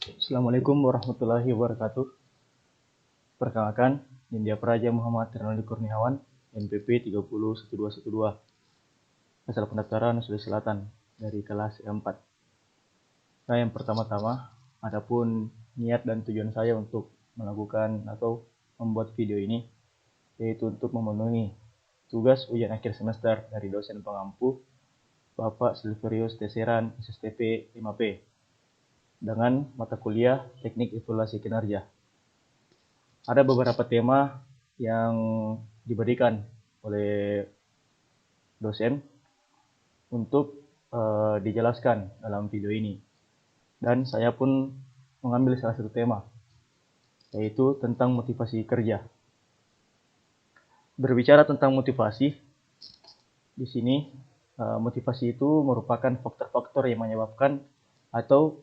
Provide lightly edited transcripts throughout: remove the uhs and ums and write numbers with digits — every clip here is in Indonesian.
Assalamualaikum warahmatullahi wabarakatuh. Perkenalkan, Nindya Praja Muhammad Rinaldi Kurniawan, NPP 301212, asal pendaftaran Sulawesi Selatan dari kelas E4. Nah, yang pertama-tama, adapun niat dan tujuan saya untuk melakukan atau membuat video ini, yaitu untuk memenuhi tugas ujian akhir semester dari dosen pengampu Bapak Silverius Teseran SSTP 5P dengan mata kuliah Teknik Evaluasi Kinerja. Ada beberapa tema yang diberikan oleh dosen untuk dijelaskan dalam video ini, dan saya pun mengambil salah satu tema, yaitu tentang motivasi kerja. Berbicara tentang motivasi, di sini motivasi itu merupakan faktor-faktor yang menyebabkan atau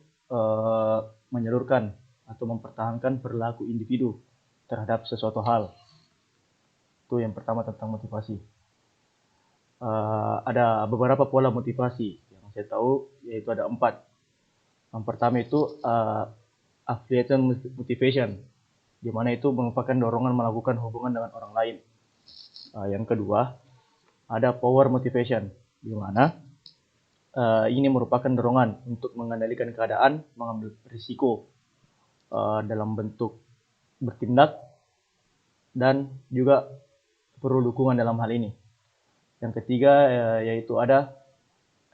menyalurkan atau mempertahankan perilaku individu terhadap sesuatu hal. Itu yang pertama tentang motivasi. Ada beberapa pola motivasi yang saya tahu, yaitu ada 4. Yang pertama itu affiliation motivation, di mana itu merupakan dorongan melakukan hubungan dengan orang lain. Yang kedua, ada power motivation, di mana ini merupakan dorongan untuk mengendalikan keadaan, mengambil risiko dalam bentuk bertindak, dan juga perlu dukungan dalam hal ini. Yang ketiga yaitu ada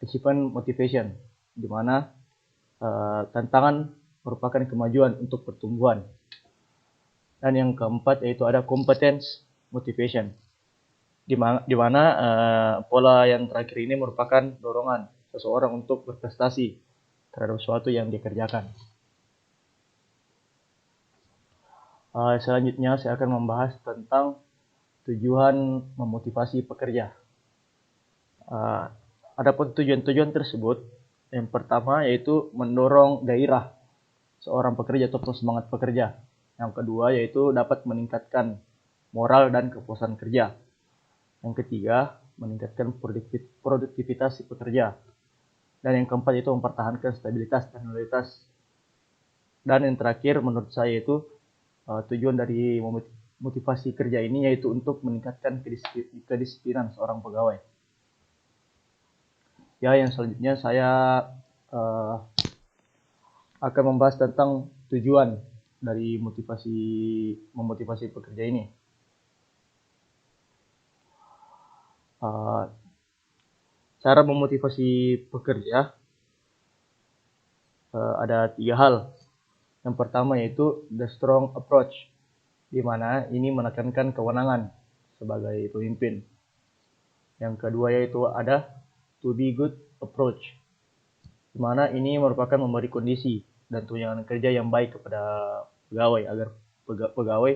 achievement motivation, di mana tantangan merupakan kemajuan untuk pertumbuhan. Dan yang keempat yaitu ada competence motivation, di mana pola yang terakhir ini merupakan dorongan seseorang untuk berprestasi terhadap sesuatu yang dikerjakan. Selanjutnya saya akan membahas tentang tujuan memotivasi pekerja. Adapun tujuan-tujuan tersebut, yang pertama yaitu mendorong gairah seorang pekerja atau semangat pekerja. Yang kedua yaitu dapat meningkatkan moral dan kepuasan kerja. Yang ketiga, meningkatkan produktivitas si pekerja. Dan yang keempat itu mempertahankan stabilitas dan loyalitas. Dan yang terakhir menurut saya itu tujuan dari motivasi kerja ini yaitu untuk meningkatkan kedisiplinan seorang pegawai. Ya, yang selanjutnya saya akan membahas tentang tujuan dari memotivasi pekerja ini. Cara memotivasi pekerja ada 3 hal. Yang pertama yaitu the strong approach, di mana ini menekankan kewenangan sebagai pemimpin. Yang kedua yaitu ada to be good approach, di mana ini merupakan memberi kondisi dan tunjangan kerja yang baik kepada pegawai agar pegawai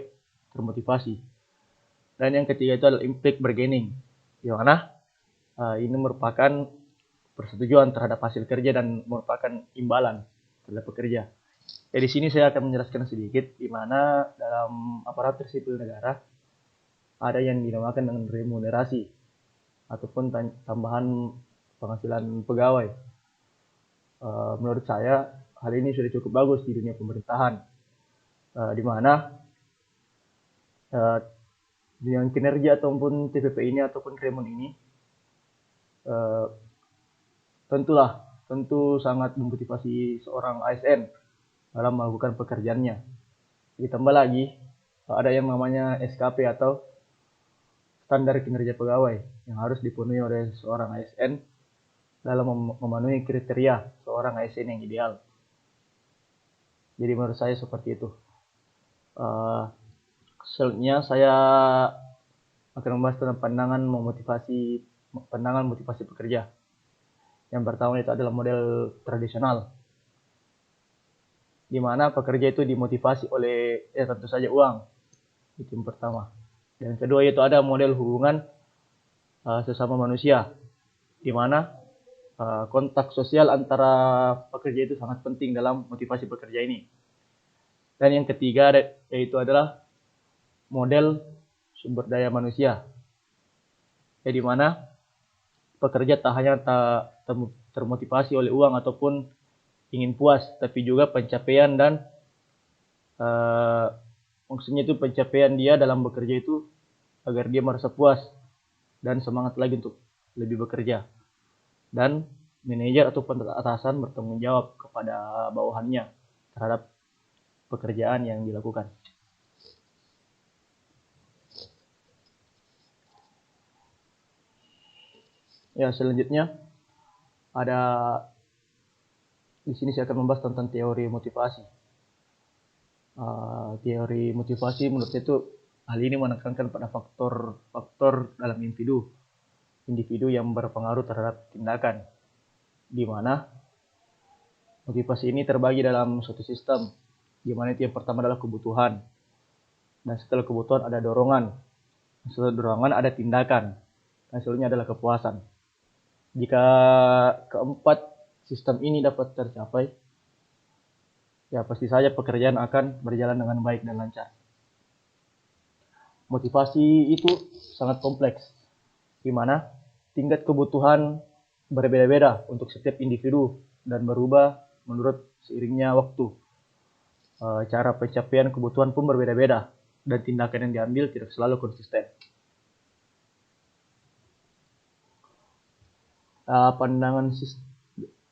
termotivasi. Dan yang ketiga itu adalah impact bargaining, di mana ini merupakan persetujuan terhadap hasil kerja dan merupakan imbalan terhadap pekerja. Di sini saya akan menjelaskan sedikit, di mana dalam aparatur sipil negara ada yang dinamakan dengan remunerasi ataupun tambahan penghasilan pegawai. Menurut saya hal ini sudah cukup bagus di dunia pemerintahan, di mana dengan kinerja ataupun TPP ini ataupun remun ini tentu sangat memotivasi seorang ASN dalam melakukan pekerjaannya. Ditambah lagi ada yang namanya SKP atau standar kinerja pegawai yang harus dipenuhi oleh seorang ASN dalam memenuhi kriteria seorang ASN yang ideal. Jadi menurut saya seperti itu. Selanjutnya saya akan membahas tentang pandangan motivasi pekerja. Yang pertama itu adalah model tradisional, di mana pekerja itu dimotivasi oleh tentu saja uang. Itu yang pertama. Dan kedua itu ada model hubungan sesama manusia, di mana kontak sosial antara pekerja itu sangat penting dalam motivasi pekerja ini. Dan yang ketiga yaitu adalah model sumber daya manusia, di mana pekerja tak hanya termotivasi oleh uang ataupun ingin puas, tapi juga pencapaian dan maksudnya itu pencapaian dia dalam bekerja itu agar dia merasa puas dan semangat lagi untuk lebih bekerja. Dan manajer atau atasan bertanggung jawab kepada bawahannya terhadap pekerjaan yang dilakukan. Ya, selanjutnya ada di sini saya akan membahas tentang teori motivasi. Teori motivasi menurut saya itu hal ini menekankan pada faktor-faktor dalam individu yang berpengaruh terhadap tindakan, di mana motivasi ini terbagi dalam suatu sistem, di mana itu yang pertama adalah kebutuhan, dan setelah kebutuhan ada dorongan, setelah dorongan ada tindakan, dan selanjutnya adalah kepuasan. Jika keempat sistem ini dapat tercapai, ya pasti saja pekerjaan akan berjalan dengan baik dan lancar. Motivasi itu sangat kompleks, di mana tingkat kebutuhan berbeda-beda untuk setiap individu dan berubah menurut seiringnya waktu. Cara pencapaian kebutuhan pun berbeda-beda dan tindakan yang diambil tidak selalu konsisten.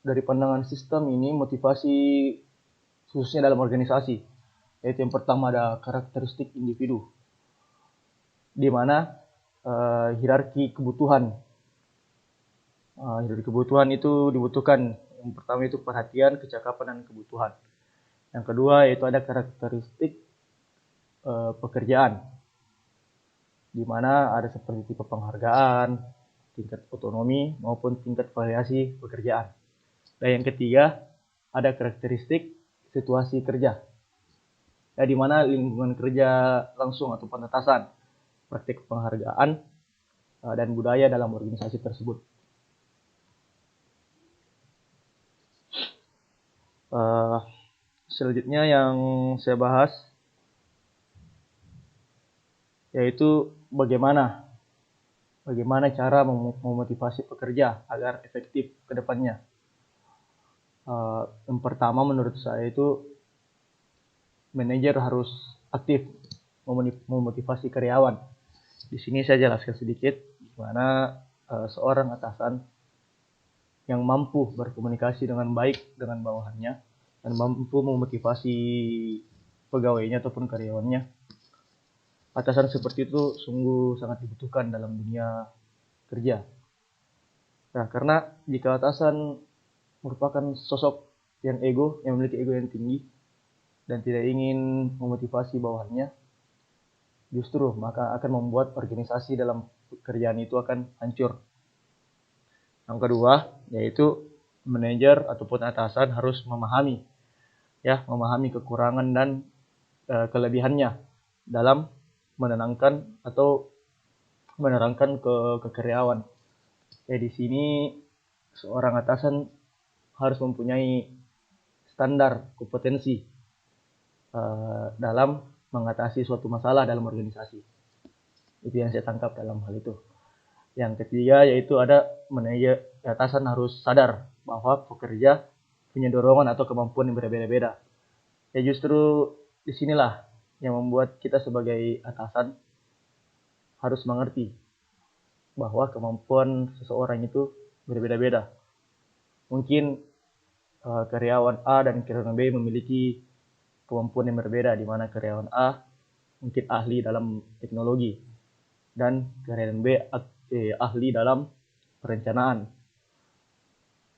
Dari pandangan sistem ini, motivasi khususnya dalam organisasi, yaitu yang pertama ada karakteristik individu, di mana hierarki kebutuhan. Hierarki kebutuhan itu dibutuhkan. Yang pertama itu perhatian, kecakapan, dan kebutuhan. Yang kedua yaitu ada karakteristik pekerjaan, di mana ada seperti tipe penghargaan, tingkat otonomi, maupun tingkat variasi pekerjaan. Dan yang ketiga ada karakteristik situasi kerja, ya, di mana lingkungan kerja langsung atau penetasan, praktik penghargaan, dan budaya dalam organisasi tersebut. Selanjutnya yang saya bahas yaitu bagaimana cara memotivasi pekerja agar efektif ke depannya. Yang pertama menurut saya itu manajer harus aktif memotivasi karyawan. Di sini saya jelaskan sedikit gimana seorang atasan yang mampu berkomunikasi dengan baik dengan bawahannya dan mampu memotivasi pegawainya ataupun karyawannya. Atasan seperti itu sungguh sangat dibutuhkan dalam dunia kerja. Nah, karena jika atasan merupakan sosok yang memiliki ego yang tinggi dan tidak ingin memotivasi bawahannya, justru maka akan membuat organisasi dalam pekerjaan itu akan hancur. Yang kedua, yaitu manajer ataupun atasan harus memahami kekurangan dan kelebihannya dalam menenangkan atau menerangkan ke karyawan. Di sini seorang atasan harus mempunyai standar kompetensi dalam mengatasi suatu masalah dalam organisasi. Itu yang saya tangkap dalam hal itu. Yang ketiga yaitu ada manajer atasan harus sadar bahwa pekerja punya dorongan atau kemampuan yang berbeda-beda. Ya justru disinilah yang membuat kita sebagai atasan harus mengerti bahwa kemampuan seseorang itu berbeda-beda. Mungkin karyawan A dan karyawan B memiliki kemampuan yang berbeda, di mana karyawan A mungkin ahli dalam teknologi dan karyawan B ahli dalam perencanaan.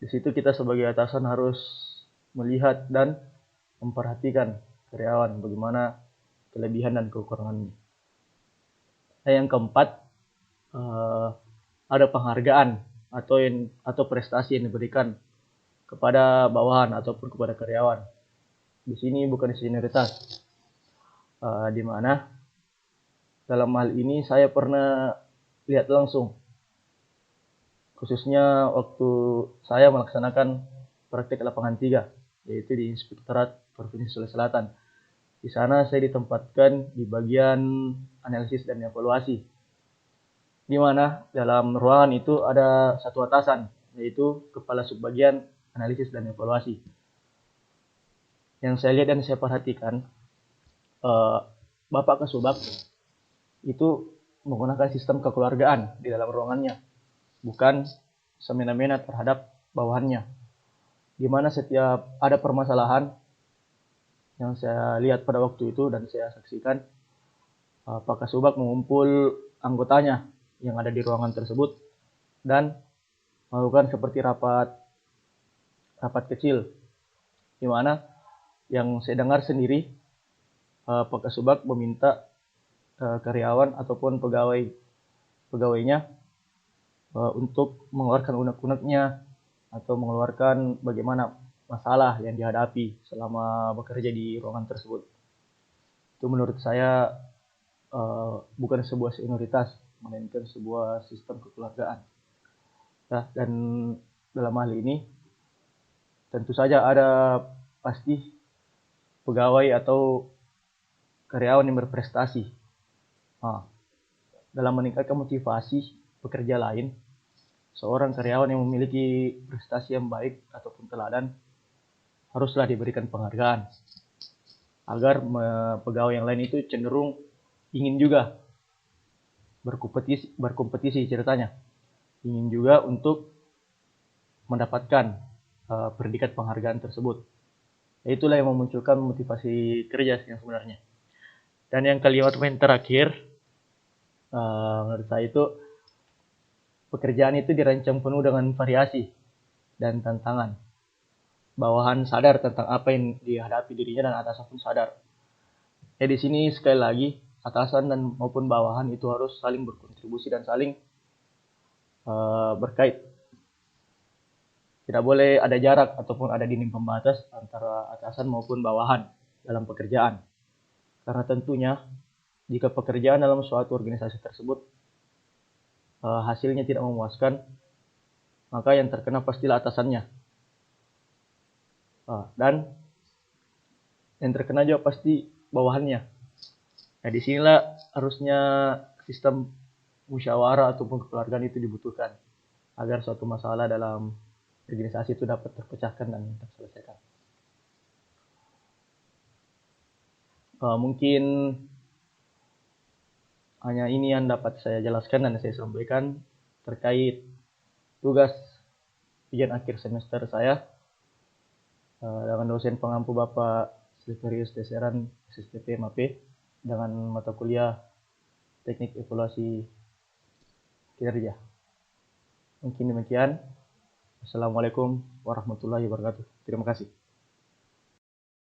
Di situ kita sebagai atasan harus melihat dan memperhatikan karyawan bagaimana kelebihan dan kekurangannya. Dan yang keempat ada penghargaan atau prestasi yang diberikan kepada bawahan ataupun kepada karyawan. Di sini bukan senioritas, di mana dalam hal ini saya pernah lihat langsung, khususnya waktu saya melaksanakan praktik lapangan 3, yaitu di Inspektorat Provinsi Sulawesi Selatan. Di sana saya ditempatkan di bagian analisis dan evaluasi, di mana dalam ruangan itu ada satu atasan, yaitu Kepala Subbagian Analisis dan Evaluasi. Yang saya lihat dan saya perhatikan, Bapak Kasubag itu menggunakan sistem kekeluargaan di dalam ruangannya, bukan semena-mena terhadap bawahannya. Di mana setiap ada permasalahan yang saya lihat pada waktu itu dan saya saksikan, Pak Kasubag mengumpul anggotanya yang ada di ruangan tersebut dan melakukan seperti rapat kecil, di mana yang saya dengar sendiri, Pak Kasubag meminta karyawan ataupun pegawainya untuk mengeluarkan unek-uneknya atau mengeluarkan bagaimana masalah yang dihadapi selama bekerja di ruangan tersebut. Itu menurut saya bukan sebuah senioritas, melainkan sebuah sistem kekeluargaan. Nah, dan dalam hal ini tentu saja ada pasti pegawai atau karyawan yang berprestasi. Nah, dalam meningkatkan motivasi pekerja lain, seorang karyawan yang memiliki prestasi yang baik ataupun teladan haruslah diberikan penghargaan agar pegawai yang lain itu cenderung ingin juga berkompetisi ceritanya, ingin juga untuk mendapatkan predikat penghargaan tersebut. Itulah yang memunculkan motivasi kerja yang sebenarnya. Dan yang kalimat poin terakhir, menurut saya itu pekerjaan itu dirancang penuh dengan variasi dan tantangan. Bawahan sadar tentang apa yang dihadapi dirinya dan atasan pun sadar. Ya di sini sekali lagi atasan dan maupun bawahan itu harus saling berkontribusi dan saling berkait. Tidak boleh ada jarak ataupun ada dinding pembatas antara atasan maupun bawahan dalam pekerjaan. Karena tentunya jika pekerjaan dalam suatu organisasi tersebut hasilnya tidak memuaskan, maka yang terkena pastilah atasannya. Dan yang terkena juga pasti bawahannya. Nah, disinilah harusnya sistem musyawarah ataupun kekeluargaan itu dibutuhkan agar suatu masalah dalam organisasi itu dapat terpecahkan dan terselesaikan. Mungkin hanya ini yang dapat saya jelaskan dan saya sampaikan terkait tugas ujian akhir semester saya dengan dosen pengampu Bapak Silverius Deseran SSTP MAP dengan mata kuliah Teknik Evaluasi Kinerja. Mungkin demikian. Assalamualaikum warahmatullahi wabarakatuh. Terima kasih.